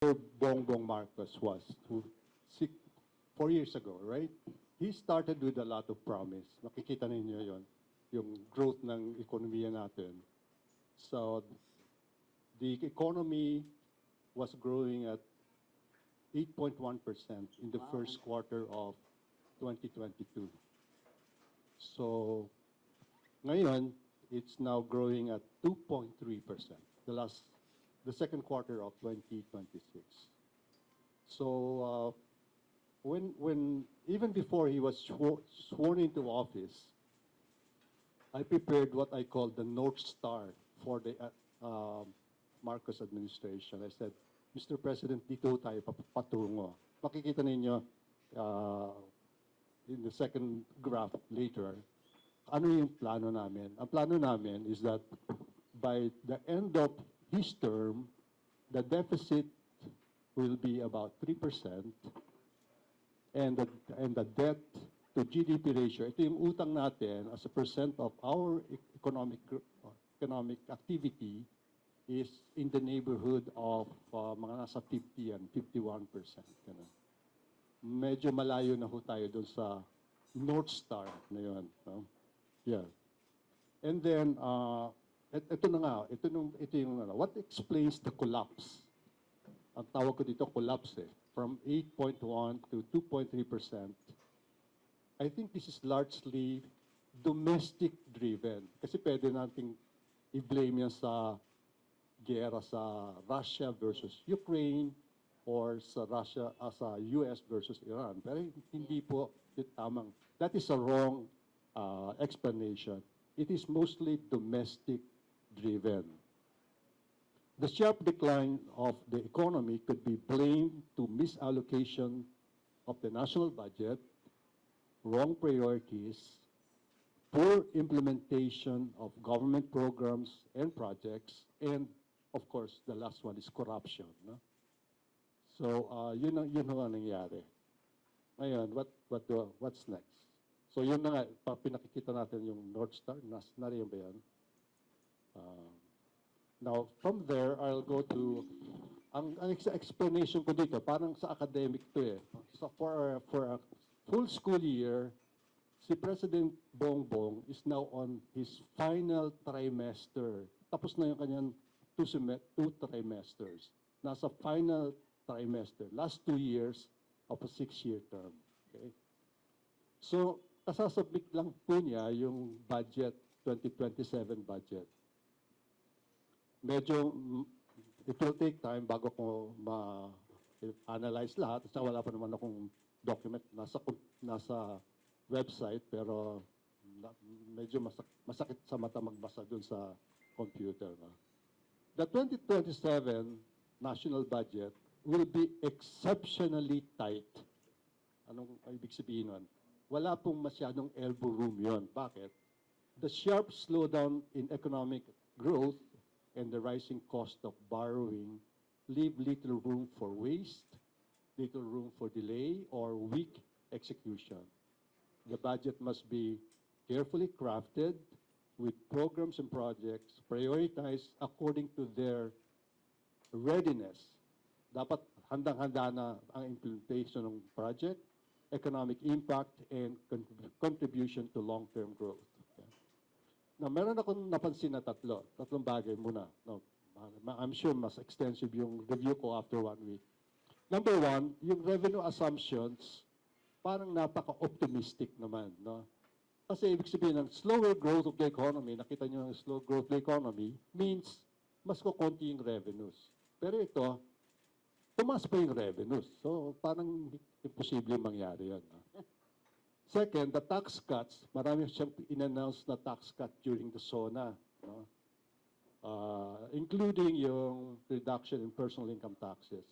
Bongbong Marcos was 4 years ago, right? He started with a lot of promise. Nakikita ninyo yon, yung growth ng ekonomiya natin. So, the economy was growing at 8.1% in the first quarter of 2022. So, ngayon, it's now growing at 2.3%, the second quarter of 2026. So, even before he was sworn into office, I prepared what I call the North Star for the Marcos administration. I said, Mr. President, dito tayo patungo. Makikita ninyo in the second graph later, ano yung plano namin? Ang plano namin is that by the end of his term, the deficit will be about 3%, and the debt to GDP ratio, ito yung utang natin as a percent of our economic activity, is in the neighborhood of mga nasa 50 and 51%. Ganun. Medyo malayo na ho tayo doon sa North Star na yun. No? Yeah. And then, ito na nga, ito yung, what explains the collapse? Ang tawag ko dito, collapse from 8.1 to 2.3%. I think this is largely domestic driven. Kasi pwede nating i-blame yan sa giyera sa Russia versus Ukraine or sa US versus Iran. Pero hindi po tamang. That is a wrong explanation. It is mostly domestic driven. The sharp decline of the economy could be blamed to misallocation of the national budget, wrong priorities, poor implementation of government programs and projects, and of course, the last one is corruption. No? So, yun ang nangyari. Ngayon, what's next? So, yun na nga, pinakikita natin yung North Star. Nariyan ba yan? Now, from there, I'll go to, ang explanation ko dito, parang sa academic to eh. So, for a full school year, si President Bongbong is now on his final trimester. Tapos na yung kanyang two trimesters. Nasa final trimester, last 2 years of a 6-year term. Okay? So, kasasubmit lang po niya yung budget, 2027 budget. Medyo, it will take time bago ko ma-analyze lahat. Kasi wala pa naman akong document nasa website, pero medyo masakit sa mata magbasa dun sa computer. No? The 2027 national budget will be exceptionally tight. Anong ibig sabihin nun? Wala pong masyadong elbow room yon. Bakit? The sharp slowdown in economic growth and the rising cost of borrowing leave little room for waste, little room for delay or weak execution. The budget must be carefully crafted with programs and projects prioritized according to their readiness. Dapat handang-handa na ang implementation ng project, economic impact, and contribution to long-term growth. Okay. Now, meron akong napansin na tatlong bagay muna. No, I'm sure mas extensive yung review ko after 1 week. Number one, yung revenue assumptions, parang napaka-optimistic naman. No? Kasi ibig sabihin ng slower growth of the economy, nakita nyo yung slow growth of the economy, means mas kukunti yung revenues. Pero ito, tumaas pa yung revenues. So, parang imposible mangyari yan. No? Second, the tax cuts, marami siyang in-announce na tax cut during the SONA. No? Including yung reduction in personal income taxes.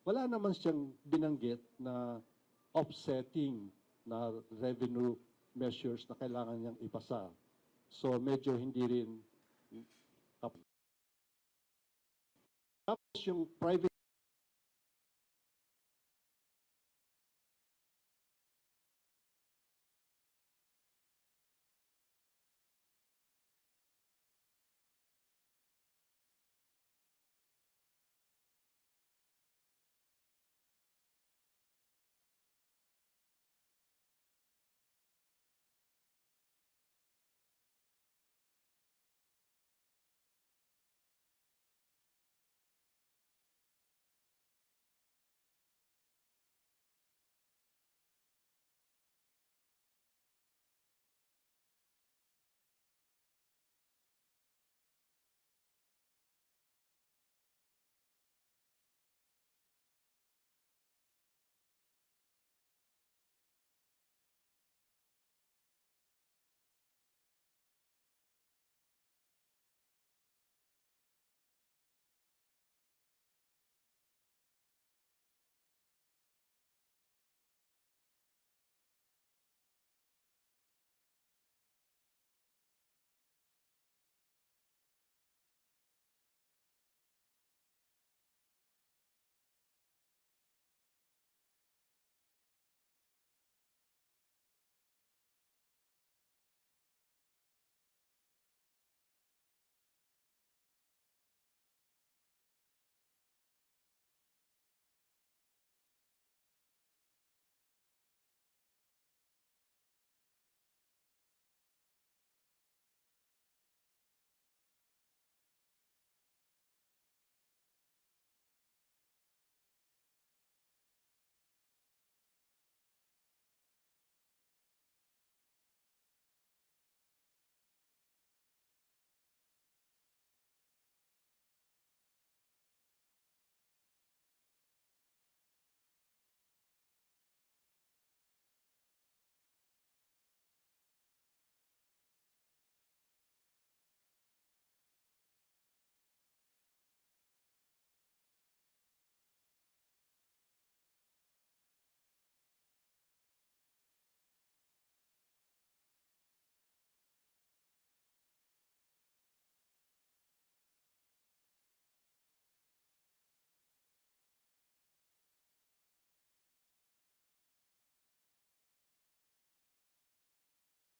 Wala naman siyang binanggit na offsetting na revenue measures na kailangan niyang ipasa. So, medyo hindi rin. Tapos yung private